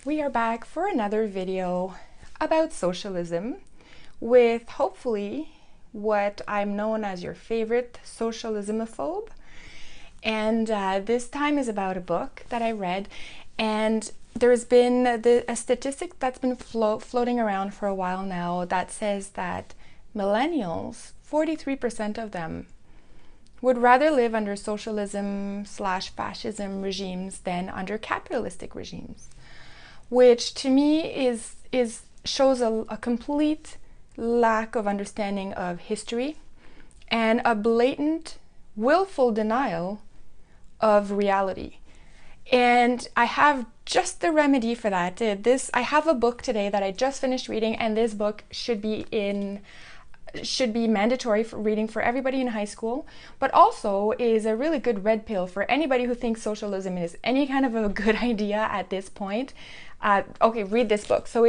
We are back for another video about socialism with hopefully what I'm known as your favorite socialismophobe. And this time is about a book that I read, and there's been a statistic that's been floating around for a while now that says that millennials, 43% of them, would rather live under socialism/fascism regimes than under capitalistic regimes, which to me shows a complete lack of understanding of history and a blatant, willful denial of reality. And I have just the remedy for that. I have a book today that I just finished reading, and this book should be mandatory for reading for everybody in high school, but also is a really good red pill for anybody who thinks socialism is any kind of a good idea at this point. Okay, read this book. So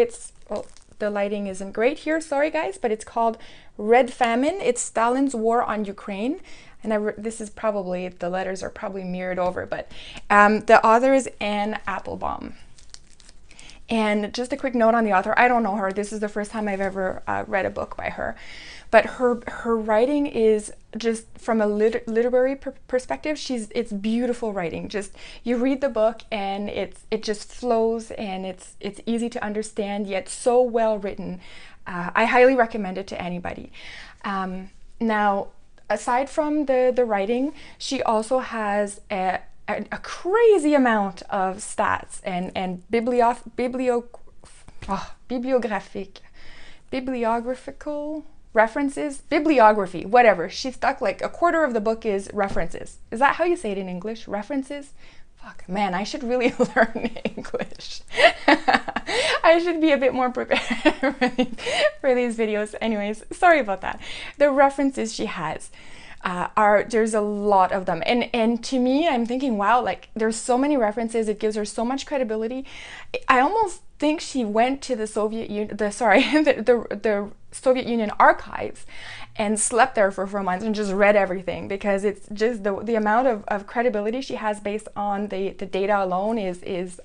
the lighting isn't great here, sorry guys, but it's called Red Famine. It's Stalin's War on Ukraine. And this is probably, the letters are probably mirrored over, but the author is Applebaum. And just a quick note on the author, I don't know her. This is the first time I've ever read a book by her. But her writing is just, from a literary perspective, it's beautiful writing. Just, you read the book and it just flows, and it's easy to understand, yet so well written. I highly recommend it to anybody. Now, aside from the writing, she also has a crazy amount of stats and bibliographical references, bibliography, whatever. She stuck like a quarter of the book is references. Is that how you say it in English? References? Fuck, man, I should really learn English. I should be a bit more prepared for these videos. Anyways, sorry about that. The references she has there's a lot of them, and to me, I'm thinking, wow, like, there's so many references. It gives her so much credibility. I almost think she went to the Soviet Union, the Soviet Union archives and slept there for 4 months and just read everything, because it's just the amount of credibility she has based on the data alone is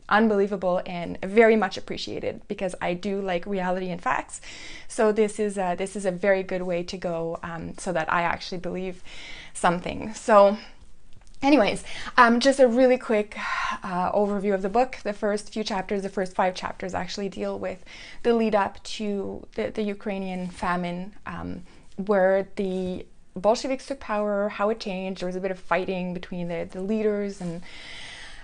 unbelievable and very much appreciated, because I do like reality and facts. So this is a very good way to go, so that I actually believe something. So anyways, just a really quick overview of the book. The first few chapters, the first 5 chapters, actually deal with the lead up to the Ukrainian famine, where the Bolsheviks took power, how it changed. There was a bit of fighting between the leaders, and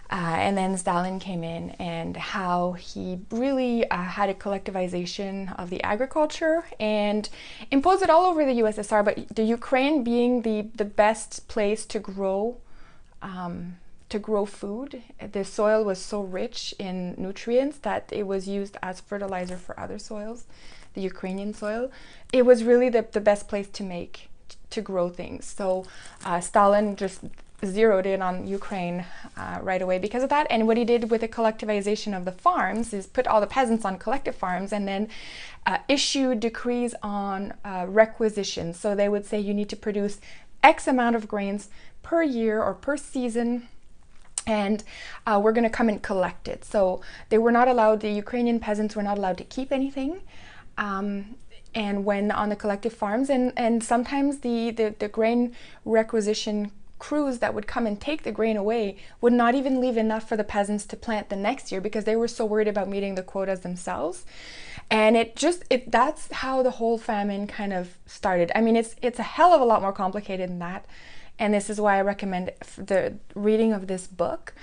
then Stalin came in, and how he really had a collectivization of the agriculture and imposed it all over the USSR, but the Ukraine being the best place to grow food. The soil was so rich in nutrients that it was used as fertilizer for other soils. The Ukrainian soil, it was really the best place to grow things. So Stalin just zeroed in on Ukraine right away because of that. And what he did with the collectivization of the farms is put all the peasants on collective farms, and then issued decrees on requisitions. So they would say you need to produce X amount of grains per year or per season, and we're going to come and collect it. So they were not allowed, the Ukrainian peasants were not allowed to keep anything. And when on the collective farms, and sometimes the grain requisition crews that would come and take the grain away would not even leave enough for the peasants to plant the next year, because they were so worried about meeting the quotas themselves. And that's how the whole famine kind of started. I mean, it's a hell of a lot more complicated than that. And this is why I recommend the reading of this book.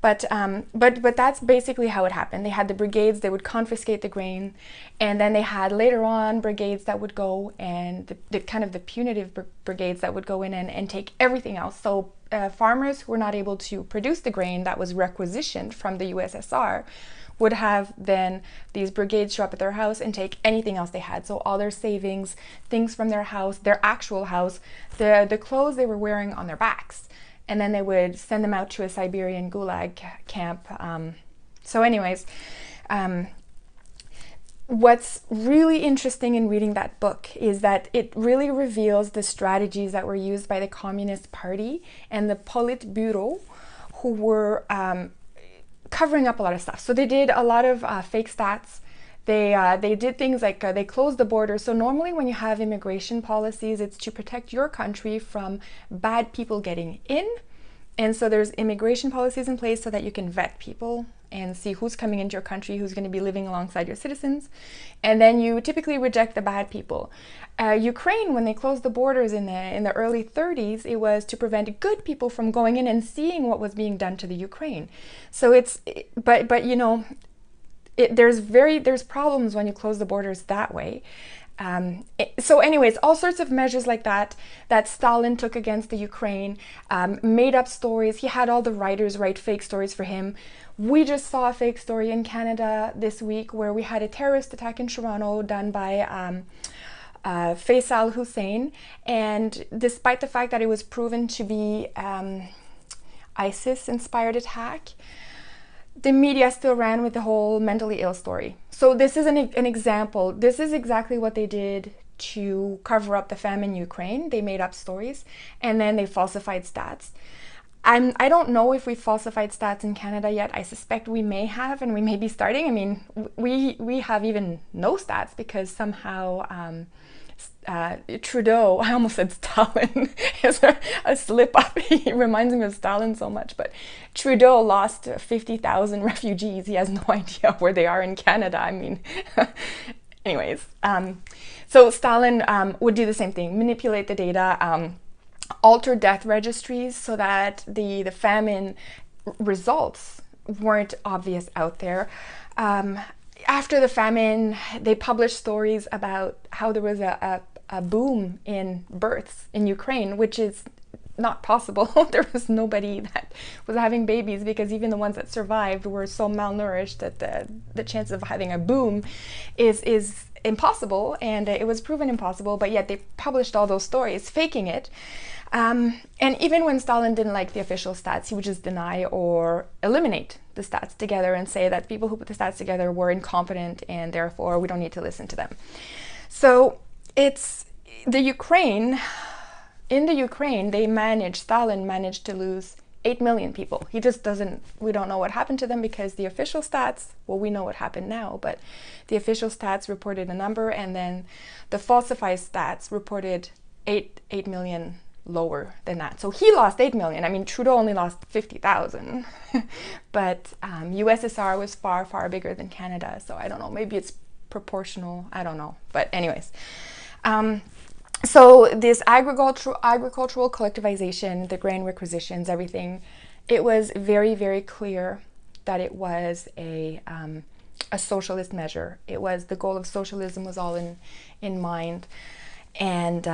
But that's basically how it happened. They had the brigades, they would confiscate the grain, and then they had later on brigades that would go, and the kind of the punitive brigades that would go in and take everything else. So farmers who were not able to produce the grain that was requisitioned from the USSR would have then these brigades show up at their house and take anything else they had. So all their savings, things from their house, their actual house, the clothes they were wearing on their backs. And then they would send them out to a Siberian gulag camp. So anyways, what's really interesting in reading that book is that it really reveals the strategies that were used by the Communist Party and the Politburo, who were covering up a lot of stuff. So they did a lot of fake stats. They did things like they closed the border. So normally when you have immigration policies, it's to protect your country from bad people getting in. And so there's immigration policies in place so that you can vet people and see who's coming into your country, who's going to be living alongside your citizens. And then you typically reject the bad people. Ukraine, when they closed the borders in the early 30s, it was to prevent good people from going in and seeing what was being done to the Ukraine. So but you know, there's problems when you close the borders that way. So anyways, all sorts of measures like that Stalin took against the Ukraine, made up stories. He had all the writers write fake stories for him. We just saw a fake story in Canada this week where we had a terrorist attack in Toronto done by Faisal Hussein, and despite the fact that it was proven to be ISIS-inspired attack, the media still ran with the whole mentally ill story. So this is an example. This is exactly what they did to cover up the famine in Ukraine. They made up stories and then they falsified stats. I don't know if we falsified stats in Canada yet. I suspect we may have, and we may be starting. I mean, we have even no stats because somehow Trudeau, I almost said Stalin, is a slip up. He reminds me of Stalin so much, but Trudeau lost 50,000 refugees. He has no idea where they are in Canada. I mean, anyways, so Stalin would do the same thing, manipulate the data, alter death registries so that the famine results weren't obvious out there. After the famine, they published stories about how there was a boom in births in Ukraine, which is not possible. There was nobody that was having babies because even the ones that survived were so malnourished that the chance of having a boom is impossible, and it was proven impossible, but yet they published all those stories, faking it. And even when Stalin didn't like the official stats, he would just deny or eliminate the stats together and say that people who put the stats together were incompetent and therefore we don't need to listen to them. So it's the Ukraine, in the Ukraine, Stalin managed to lose 8 million people. He just we don't know what happened to them because the official stats, well, we know what happened now, but the official stats reported a number and then the falsified stats reported 8 million lower than that. So he lost 8 million. I mean, Trudeau only lost 50,000, but USSR was far, far bigger than Canada. So I don't know, maybe it's proportional. I don't know. But anyways, so this agricultural collectivization, the grain requisitions, everything, it was very, very clear that it was a socialist measure. It was the goal of socialism was all in mind, and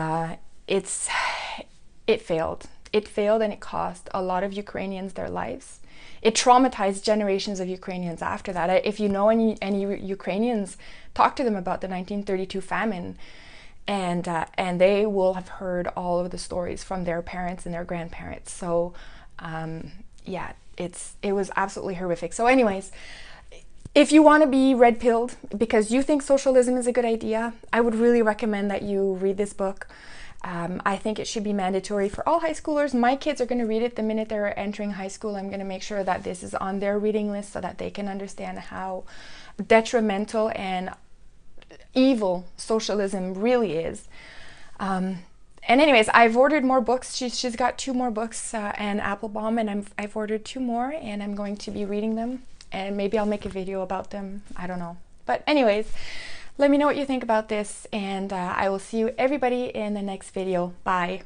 it failed. It failed, and it cost a lot of Ukrainians their lives. It traumatized generations of Ukrainians after that. If you know any Ukrainians, talk to them about the 1932 famine, and they will have heard all of the stories from their parents and their grandparents. So yeah, it was absolutely horrific. So anyways, if you want to be red-pilled because you think socialism is a good idea, I would really recommend that you read this book. I think it should be mandatory for all high schoolers. My kids are going to read it the minute they're entering high school. I'm going to make sure that this is on their reading list so that they can understand how detrimental and evil socialism really is. And anyways, I've ordered more books. She's got 2 more books and Applebaum, and I've ordered 2 more, and I'm going to be reading them, and maybe I'll make a video about them. I don't know. But anyways, let me know what you think about this, and I will see you everybody in the next video. Bye.